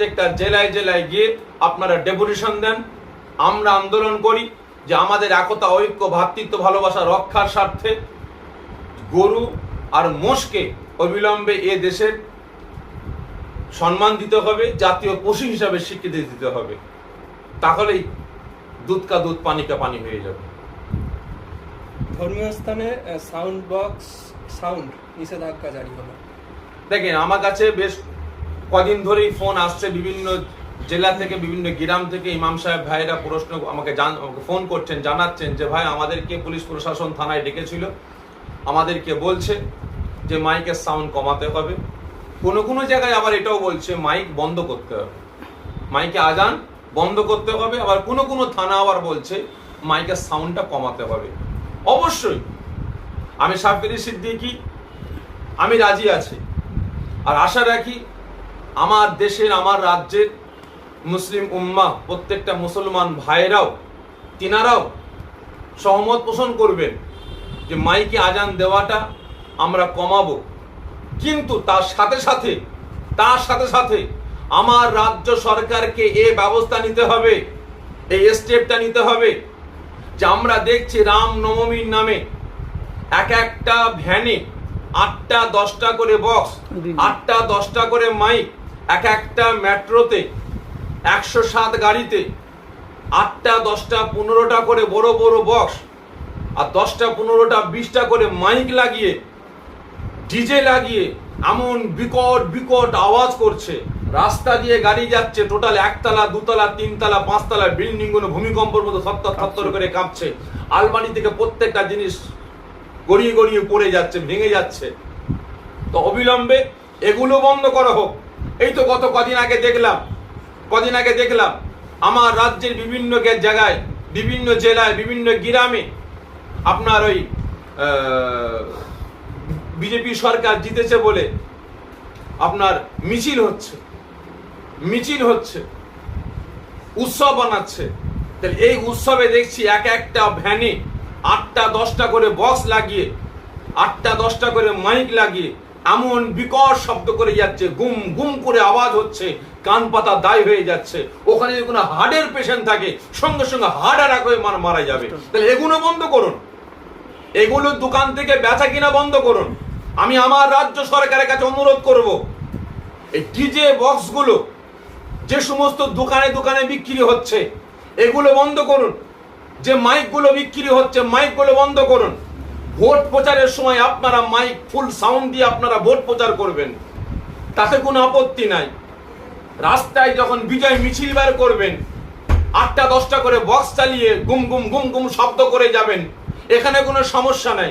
প্রত্যেকটা জেলায় জেলায় গিয়ে আপনারা ডেপুটেশন দেন, আমরা আন্দোলন করি যে আমাদের একতা, ঐক্য, ভ্রাতৃত্ব, ভালোবাসা রক্ষার স্বার্থে গরু আর মোষকে অবিলম্বে এ দেশের সম্মান দিতে হবে, জাতীয় পশু হিসাবে স্বীকৃতি দিতে হবে। তাহলেই দুধ কা দুধ, পানি কা পানি হয়ে যাবে। ধর্মীয় স্থানে সাউন্ড বক্স সাউন্ড নিষেধাজ্ঞা জারি হলো। দেখেন, আমার কাছে বেশ কদিন ধরেই ফোন আসছে বিভিন্ন জেলা থেকে, বিভিন্ন গ্রাম থেকে। ইমাম সাহেব ভাইরা প্রশ্ন আমাকে ফোন করছেন, জানাচ্ছেন যে ভাই আমাদেরকে পুলিশ প্রশাসন থানায় ডেকেছিল, আমাদেরকে বলছে যে মাইকের সাউন্ড কমাতে হবে। কোনো কোনো জায়গায় আবার এটাও বলছে মাইক বন্ধ করতে হবে, মাইকে আজান বন্ধ করতে হবে। আবার কোনো কোনো থানা আবার বলছে মাইকের সাউন্ডটা কমাতে হবে। অবশ্যই আমি সাব্বির সিদ্দিকী, আমি রাজি আছি, আর আশা রাখি আমার দেশের, আমার রাজ্যের মুসলিম উম্মাহ, প্রত্যেকটা মুসলমান ভাইরাও, তিনারাও সহমত পোষণ করবেন যে মাইকে আজান দেওয়াটা আমরা কমাবো। কিন্তু তার সাথে সাথে আমার রাজ্য সরকারকে এ ব্যবস্থা নিতে হবে, এই স্টেপটা নিতে হবে যে আমরা দেখছি রাম নবমীর নামে এক একটা ভ্যানে 8টা 10টা করে বক্স, 8টা 10টা করে মাইক, এক একটা মেট্রোতে 107 গাড়িতে 8টা 10টা 15টা করে বড় বড় বক্স, আর 10টা 15টা 20টা করে মাইক লাগিয়ে, ডিজে লাগিয়ে এমন বিকট বিকট আওয়াজ করছে। রাস্তা দিয়ে গাড়ি যাচ্ছে, টোটাল 1তলা 2তলা 3তলা 5তলা বিল্ডিং গুলো ভূমিকম্পের মতো থরথর করে কাঁপছে। আলমারি থেকে প্রত্যেকটা জিনিস গড়িয়ে গড়িয়ে পড়ে যাচ্ছে, ভেঙে যাচ্ছে। তো অবিলম্বে এগুলো বন্ধ করা হোক। এই তো গত কদিন আগে দেখলাম আমার রাজ্যের বিভিন্ন জায়গায়, বিভিন্ন জেলায়, বিভিন্ন গ্রামে আপনার ওই বিজেপি সরকার জিতেছে বলে আপনার মিছিল হচ্ছে, উৎসব বানাচ্ছে। তাহলে এই উৎসবে দেখছি এক একটা ভ্যানে 8টা 10টা করে বক্স লাগিয়ে, 8টা 10টা করে মাইক লাগিয়ে এমন বিকট শব্দ করে যাচ্ছে, গুম গুম করে আওয়াজ হচ্ছে, কান পাতা দায় হয়ে যাচ্ছে। ওখানে যদি কোনো হার্টের পেশেন্ট থাকে সঙ্গে সঙ্গে হার্ট অ্যাটাক হয়ে মারা যাবে। তাহলে এগুলো বন্ধ করুন, এগুলো দোকান থেকে বেচা কিনা বন্ধ করুন। আমি আমার রাজ্য সরকারের কাছে অনুরোধ করব, এই ডিজে বক্সগুলো যে সমস্ত দোকানে দোকানে বিক্রি হচ্ছে এগুলো বন্ধ করুন। যে মাইকগুলো বিক্রি হচ্ছে মাইকগুলো বন্ধ করুন। ভোট প্রচারের সময় আপনারা মাইক ফুল সাউন্ড দিয়ে আপনারা ভোট প্রচার করবেন, তাতে কোনো আপত্তি নাই। রাস্তায় যখন বিজয় মিছিল বের করবেন 8টা 10টা করে বক্স চালিয়ে গুম গুম গুম গুম শব্দ করে যাবেন, এখানে কোনো সমস্যা নাই।